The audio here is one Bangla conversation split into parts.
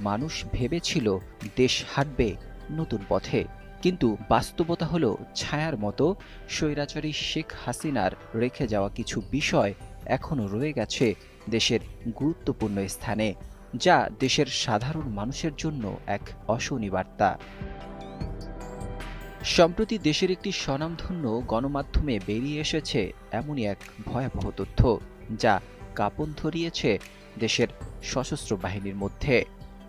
মানুষ ভেবেছিল দেশ হাঁটবে নতুন পথে, কিন্তু বাস্তবতা হলো ছায়ার মতো। স্বৈরাচারী শেখ হাসিনার রেখে যাওয়া কিছু বিষয় এখনো রয়ে গেছে দেশের গুরুত্বপূর্ণ স্থানে, যা দেশের সাধারণ মানুষের জন্য এক অশনি বার্তা। সম্প্রতি দেশের একটি স্বনামধন্য গণমাধ্যমে বেরিয়ে এসেছে এমনই এক ভয়াবহ তথ্য, যা কাঁপন ধরিয়েছে দেশের সশস্ত্র বাহিনীর মধ্যে।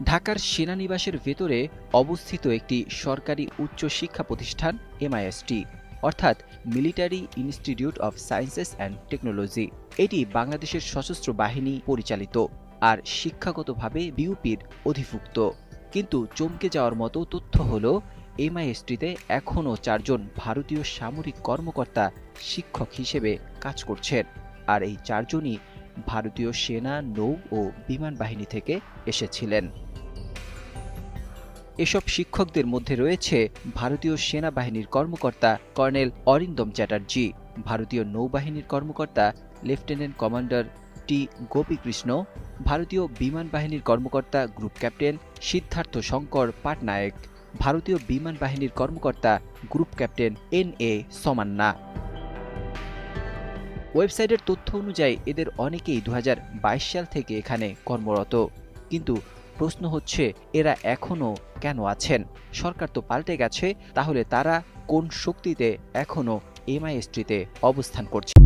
ঢাকার সেনানিবাসের ভেতরে অবস্থিত একটি সরকারি উচ্চ শিক্ষা প্রতিষ্ঠান এমআইএসটি, অর্থাৎ military institute of sciences and technology, এটি বাংলাদেশের সশস্ত্র বাহিনী পরিচালিত আর শিক্ষাগতভাবে বিউপির অধিভুক্ত। কিন্তু চমকে যাওয়ার মতো তথ্য হলো, এমআইএসটিতে এখনও 4 জন ভারতীয় সামরিক কর্মকর্তা শিক্ষক হিসেবে কাজ করছেন, আর এই 4 জনই ভারতীয় সেনা, নৌ ও বিমান বাহিনী থেকে এসেছিলেন। এসব শিক্ষকদের মধ্যে রয়েছে ভারতীয় সেনাবাহিনীর কর্মকর্তা কর্নেল অরিন্দম চ্যাটার্জি, ভারতীয় নৌবাহিনীর কর্মকর্তা লেফটেন্যান্ট কমান্ডার টি গোপীকৃষ্ণ, ভারতীয় বিমান বাহিনীর কর্মকর্তা গ্রুপ ক্যাপ্টেন সিদ্ধার্থ শঙ্কর পাটনায়েক, ভারতীয় বিমান বাহিনীর কর্মকর্তা গ্রুপ ক্যাপ্টেন এন.এ. সমান্না। ওয়েবসাইটের তথ্য অনুযায়ী এদের অনেকেই 2022 সাল থেকে এখানে কর্মরত। কিন্তু প্রশ্ন হচ্ছে, এরা এখনও কেন আছেন? সরকার তো পাল্টে গেছে, তাহলে তারা কোন শক্তিতে এখনও এমআইএসটিতে অবস্থান করছে?